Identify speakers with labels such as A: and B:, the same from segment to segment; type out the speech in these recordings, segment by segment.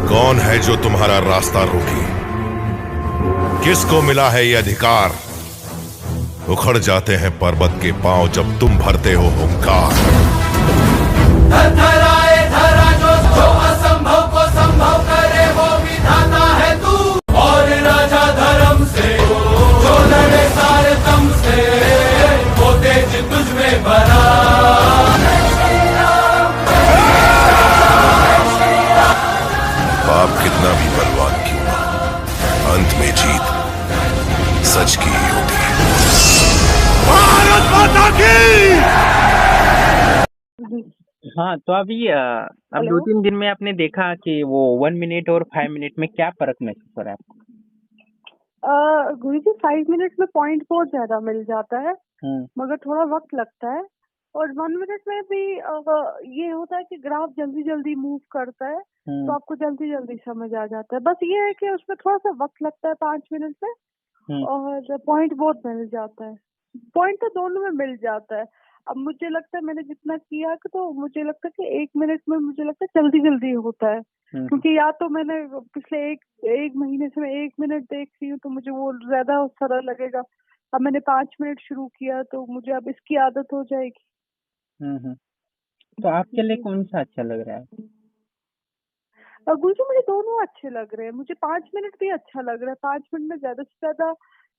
A: कौन है जो तुम्हारा रास्ता रोके? किसको मिला है ये अधिकार? उखड़ जाते हैं पर्वत के पांव जब तुम भरते हो हुंकार।
B: धराए धरा जो असंभव को संभव करे वो विधाता है तू। और राजा धर्म से जो लड़े सारे दम से वो तेज तुझ में भरा।
A: पाप कितना भी बलवान क्यों ना, अंत में जीत सच की ही होती है। भारत माता की।
C: हाँ, तो अभी अब
D: हेलो
C: 2-3 दिन में आपने देखा कि वो 1 मिनट और 5 मिनट में क्या फ़र्क महसूस हो रहा है आपको?
D: गुरु जी 5 मिनट में पॉइंट बहुत ज्यादा मिल जाता है
C: हुँ,
D: मगर थोड़ा वक्त लगता है। और 1 मिनट में भी ये होता है कि ग्राफ जल्दी जल्दी मूव करता है तो
C: हुँ,
D: आपको जल्दी जल्दी समझ आ जाता है। बस ये है कि उसमें थोड़ा सा वक्त लगता है 5 मिनट में
C: हुँ,
D: और पॉइंट बहुत मिल जाता है। पॉइंट तो दोनों में मिल जाता है। अब मुझे लगता है मैंने जितना किया कि तो मुझे लगता है कि 1 मिनट में मुझे लगता है जल्दी जल्दी होता है।
C: हुँ,
D: क्योंकि या तो मैंने पिछले एक महीने से मैं 1 मिनट देख रही हूँ तो मुझे वो ज्यादा सरल लगेगा। अब मैंने 5 मिनट शुरू किया तो मुझे अब इसकी आदत हो जाएगी।
C: हुँ, हुँ। तो आपके लिए
D: जी।
C: कौन-सा अच्छा लग रहा है?
D: गुरु जी मुझे दोनों अच्छे लग रहे हैं। मुझे 5 मिनट भी अच्छा लग रहा है। 5 मिनट में ज्यादा से ज्यादा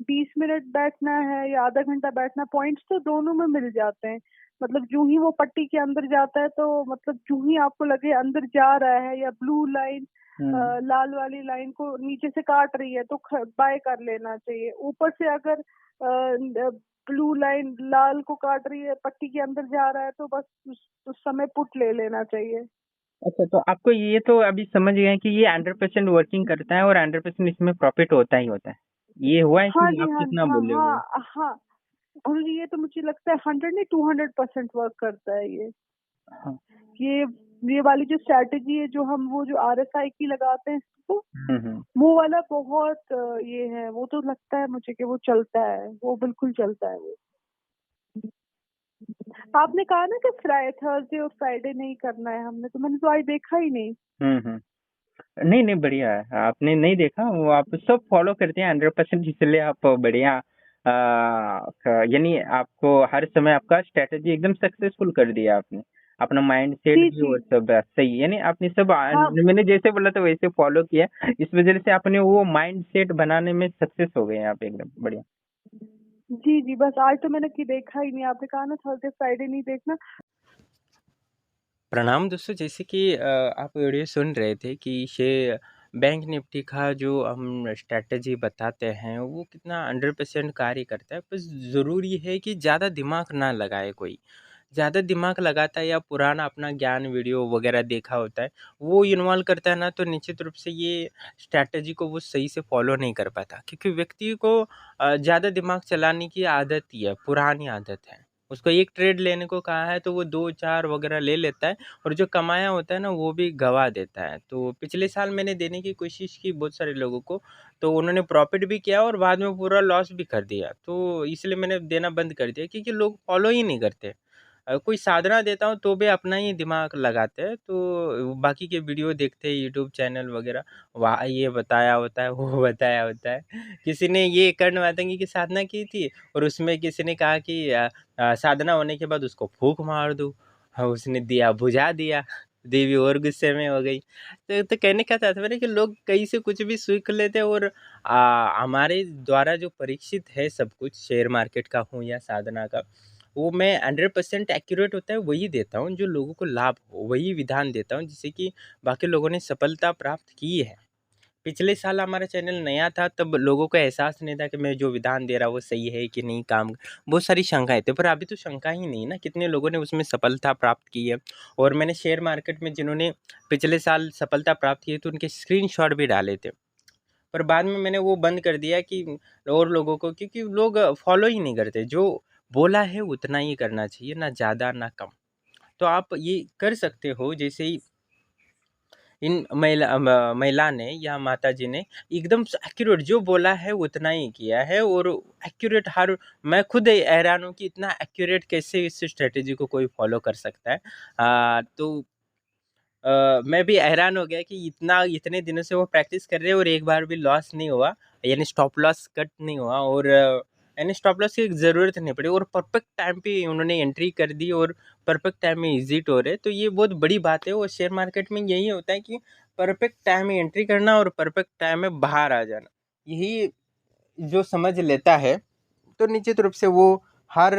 D: 20 मिनट बैठना है या आधा घंटा बैठना, पॉइंट्स तो दोनों में मिल जाते हैं। मतलब जो ही वो पट्टी के अंदर जाता है तो मतलब जो ही आपको लगे अंदर जा रहा है या ब्लू लाइन
C: हुँ,
D: लाल वाली लाइन को नीचे से काट रही है तो बाय कर लेना चाहिए। ऊपर से अगर ब्लू लाइन लाल को काट रही है पट्टी के अंदर जा रहा है तो बस उस समय पुट ले लेना चाहिए।
C: अच्छा, तो आपको ये तो अभी समझ गए हैं कि ये 100% वर्किंग करता है और 100% इसमें प्रॉफ़िट होता ही होता है। ये हुआ है
D: हाँ
C: कि
D: जी,
C: आप
D: हाँ जी,
C: कितना
D: हाँ,
C: बोले हुए हो?
D: हाँ, हाँ। गुरुजी ये तो मुझे लगता है 100 नहीं 200% वर्क करता है ये।
C: हाँ।
D: ये ये वाली जो स्ट्रैटेजी है जो हम वो जो RSI की लगाते हैं इसको,
C: हुँ, हुँ।
D: वो वाला बहुत ये है, वो तो लगता है मुझे कि वो चलता है, वो बिल्कुल चलता है वो। आपने कहा ना कि थर्सडे और फ्राइडे नहीं करना है हमने, तो मैंने तो आज देखा ही नहीं।
C: हुँ, हुँ। नहीं, नहीं बढ़िया है। आपने नहीं देखा वो आप सब फ़ॉलो करते हैं 100% इसलिए आप बढ़िया यानी आपको हर समय आपका स्ट्रैटेजी एकदम सक्सेसफुल कर दिया आपने। अपना माइंडसेट
D: जी,
C: भी
D: जी।
C: और सब सही यानी आपने सब
D: हाँ।
C: मैंने जैसे बोला था वैसे फ़ॉलो किया। इस वज़ह से आपने वो माइंडसेट बनाने में सक्सेस हो गए हैं आप एकदम बढ़िया।
D: जी, जी, बस आज तो मैंने कि देखा ही नहीं। आपने कहा ना थर्सडे फ्राइडे नहीं देखना।
C: प्रणाम दोस्तों, जैसे कि आप वीडियो सुन रहे थे कि ये बैंक निफ्टी का जो हम स्ट्रैटेजी बताते हैं वो कितना 100% कार्य करता है। बस ज़रूरी है कि ज़्यादा दिमाग ना लगाए कोई। ज़्यादा दिमाग लगाता है या पुराना अपना ज्ञान वीडियो वगैरह देखा होता है, वो इन्वॉल्व करता है ना तो निश्चित रूप से ये स्ट्रैटेजी को वो सही से फॉलो नहीं कर पाता। क्योंकि व्यक्ति को ज़्यादा दिमाग चलाने की आदत ही है, पुरानी आदत है। उसको एक ट्रेड लेने को कहा है तो वो 2-4 वगैरह ले लेता है और जो कमाया होता है ना वो भी गँवा देता है। तो पिछले साल मैंने देने की कोशिश की बहुत सारे लोगों को, तो उन्होंने प्रॉफ़िट भी किया और बाद में पूरा लॉस भी कर दिया। तो इसलिए मैंने देना बंद कर दिया क्योंकि लोग फॉलो ही नहीं करते। कोई साधना देता हूँ तो भी अपना ही दिमाग लगाते हैं, तो बाकी के वीडियो देखते हैं यूट्यूब चैनल वगैरह, वहाँ ये बताया होता है, वो बताया होता है। किसी ने ये कर्ण मातंगी की साधना की थी और उसमें किसी ने कहा कि साधना होने के बाद उसको फूँक मार दो। हाँ, उसने दिया बुझा दिया, देवी और गुस्से में हो गई। तो कहने का तात्पर्य है कि लोग कहीं से कुछ भी सीख लेते हैं और हमारे द्वारा जो परीक्षित है सब कुछ शेयर मार्केट का हो या साधना का, वो मैं 100% एक्यूरेट होता है वही देता हूँ जो लोगों को लाभ हो, वही विधान देता हूँ जिससे कि बाकी लोगों ने सफलता प्राप्त की है। पिछले साल हमारा चैनल नया था तब लोगों को एहसास नहीं था कि मैं जो विधान दे रहा हूँ वो सही है कि नहीं काम बहुत सारी शंकाएँ थी, पर अभी तो शंका ही नहीं ना, कितने लोगों ने उसमें सफलता प्राप्त की है। और मैंने शेयर मार्केट में जिन्होंने पिछले साल सफलता प्राप्त की है तो उनके स्क्रीनशॉट भी डाले थे। पर बाद में मैंने वो बंद कर दिया कि और लोगों को, क्योंकि लोग फॉलो ही नहीं करते, जो बोला है उतना ही करना चाहिए, ना ज़्यादा ना कम। तो आप ये कर सकते हो जैसे ही इन महिला ने या माता जी ने एकदम एक्यूरेट जो बोला है उतना ही किया है और एक्यूरेट हर मैं खुद हैरान हूँ कि इतना एक्यूरेट कैसे इस स्ट्रेटेजी को कोई फॉलो कर सकता है। तो मैं भी हैरान हो गया कि इतने दिनों से वो प्रैक्टिस कर रहे हैं और एक बार भी लॉस नहीं हुआ, यानी स्टॉप लॉस कट नहीं हुआ, और यानी स्टॉप लॉस की ज़रूरत नहीं पड़ी और परफेक्ट टाइम पे उन्होंने एंट्री कर दी और परफेक्ट टाइम में एग्जिट हो रहे। तो ये बहुत बड़ी बात है, और शेयर मार्केट में यही होता है कि परफेक्ट टाइम में एंट्री करना और परफेक्ट टाइम में बाहर आ जाना। यही जो समझ लेता है तो निश्चित रूप से वो हर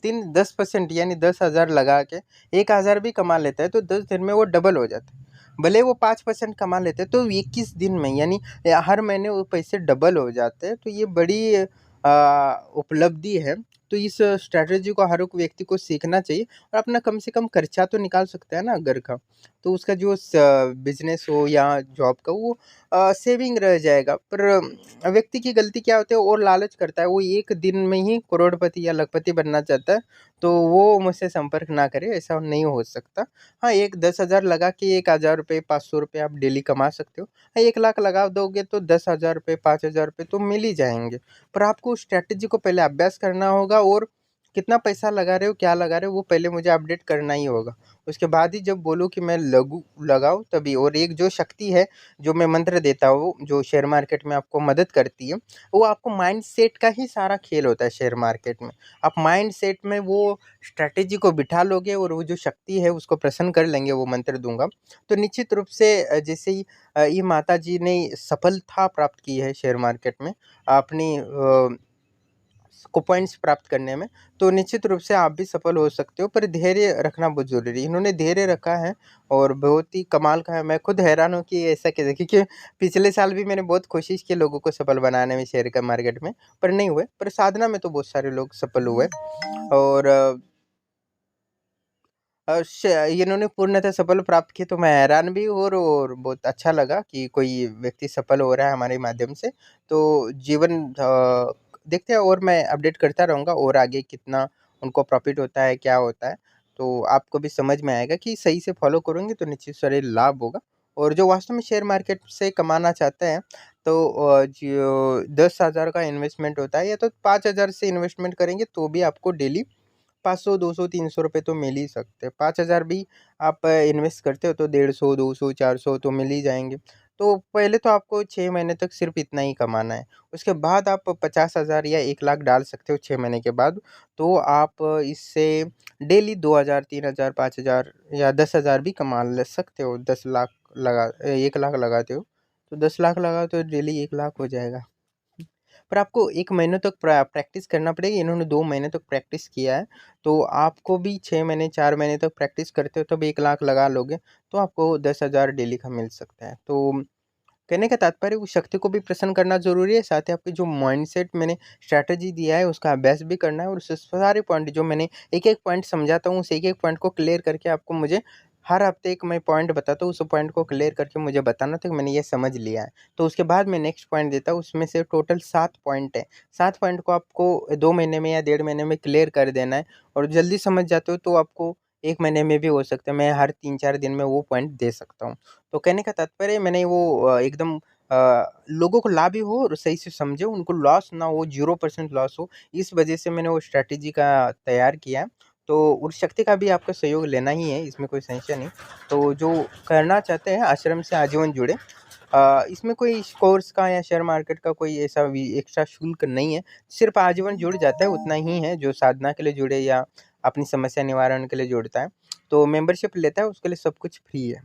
C: दिन 10% यानी 10,000 लगा के 1,000 भी कमा लेता है, तो 10 दिन में वो डबल हो जाता है। भले वो 5% कमा लेते हैं तो 21 दिन में यानी हर महीने वो पैसे डबल हो जाते हैं। तो ये बड़ी उपलब्धि है। तो इस स्ट्रैटेजी को हर एक व्यक्ति को सीखना चाहिए और अपना कम से कम खर्चा तो निकाल सकता है ना घर का। तो उसका जो बिजनेस हो या जॉब का वो सेविंग रह जाएगा। पर व्यक्ति की गलती क्या होती है, और लालच करता है, वो एक दिन में ही करोड़पति या लखपति बनना चाहता है। तो वो मुझसे संपर्क ना करे, ऐसा नहीं हो सकता। हाँ, एक 10,000 लगा के 1,000 रुपये 500 रुपये आप डेली कमा सकते हो। 1 लाख लगा दोगे तो 10,000 रुपये 5,000 रुपये तो मिल ही जाएंगे। पर आपको स्ट्रैटेजी को पहले अभ्यास करना होगा, और कितना पैसा लगा रहे हो, क्या लगा रहे हो, वो पहले मुझे अपडेट करना ही होगा। उसके बाद ही जब बोलो कि मैं लगाऊं तभी। और एक जो शक्ति है, जो मैं मंत्र देता हूँ, जो शेयर मार्केट में आपको मदद करती है, वो आपको माइंड सेट का ही सारा खेल होता है शेयर मार्केट में। आप माइंड सेट में वो स्ट्रैटेजी को बिठा लोगे और वो जो शक्ति है उसको प्रसन्न कर लेंगे, वो मंत्र दूंगा तो निश्चित रूप से जैसे ही ये माता जी ने सफलता प्राप्त की है शेयर मार्केट में अपनी को पॉइंट्स प्राप्त करने में, तो निश्चित रूप से आप भी सफल हो सकते हो। पर धैर्य रखना बहुत ज़रूरी है। इन्होंने धैर्य रखा है और बहुत ही कमाल का है। मैं खुद हैरान हूँ कि ऐसा कैसे, क्योंकि पिछले साल भी मैंने बहुत कोशिश की लोगों को सफल बनाने में शेयर का मार्केट में, पर नहीं हुए। पर साधना में तो बहुत सारे लोग सफल हुए। और इन्होंने पूर्णतः सफल प्राप्त की, तो मैं हैरान भी हूँ और बहुत अच्छा लगा कि कोई व्यक्ति सफल हो रहा है हमारे माध्यम से। तो जीवन देखते हैं, और मैं अपडेट करता रहूँगा और आगे कितना उनको प्रॉफिट होता है, क्या होता है। तो आपको भी समझ में आएगा कि सही से फॉलो करेंगे तो निश्चित सारे लाभ होगा। और जो वास्तव में शेयर मार्केट से कमाना चाहते हैं, तो जो 10,000 का इन्वेस्टमेंट होता है, या तो 5,000 से इन्वेस्टमेंट करेंगे तो भी आपको डेली 500, 200, 300 रुपये तो मिल ही सकते हैं। 5,000 भी आप इन्वेस्ट करते हो तो 150, 200, 400 तो मिल ही जाएँगे। तो पहले तो आपको 6 महीने तक सिर्फ़ इतना ही कमाना है। उसके बाद आप 50,000 या 1 लाख डाल सकते हो 6 महीने के बाद। तो आप इससे डेली 2,000, 3,000, 5,000 या 10,000 भी कमा ल सकते हो। 10 लाख 1 लाख लगाते हो, तो 10 लाख लगाओ तो डेली 1 लाख हो जाएगा। पर आपको 1 महीने तक प्रैक्टिस करना पड़ेगा। इन्होंने 2 महीने तक प्रैक्टिस किया है, तो आपको भी 6 महीने 4 महीने तक प्रैक्टिस करते हो तब 1 लाख लगा लोगे, तो आपको 10,000 डेली का मिल सकता है। तो कहने का तात्पर्य उस शक्ति को भी प्रसन्न करना ज़रूरी है, साथ ही आपके जो माइंडसेट मैंने स्ट्रैटेजी दिया है उसका अभ्यास भी करना है, और उस सारे पॉइंट जो मैंने एक-एक पॉइंट समझाता हूँ, उस एक-एक पॉइंट को क्लियर करके आपको मुझे हर हफ्ते एक मैं पॉइंट बताता हूँ, उस पॉइंट को क्लियर करके मुझे बताना था कि मैंने ये समझ लिया है। तो उसके बाद मैं नेक्स्ट पॉइंट देता हूँ, उसमें से टोटल 7 पॉइंट है। 7 पॉइंट को आपको 2 महीने में या 1.5 महीने में क्लियर कर देना है, और जल्दी समझ जाते हो तो आपको 1 महीने में भी हो सकता है। मैं हर 3-4 दिन में वो पॉइंट दे सकता हूँ। तो कहने का तात्पर्य मैंने वो एकदम लोगों को लाभ भी हो और सही से समझे, उनको लॉस ना हो, 0% लॉस हो, इस वजह से मैंने वो स्ट्रैटेजी का तैयार किया है। तो उस शक्ति का भी आपको सहयोग लेना ही है, इसमें कोई संशय नहीं। तो जो करना चाहते हैं आश्रम से आजीवन जुड़े। इसमें कोई कोर्स का या शेयर मार्केट का कोई ऐसा एक्स्ट्रा शुल्क नहीं है, सिर्फ आजीवन जुड़ जाता है उतना ही है, जो साधना के लिए जुड़े या अपनी समस्या निवारण के लिए जुड़ता है। तो मेंबरशिप लेता है उसके लिए सब कुछ फ्री है।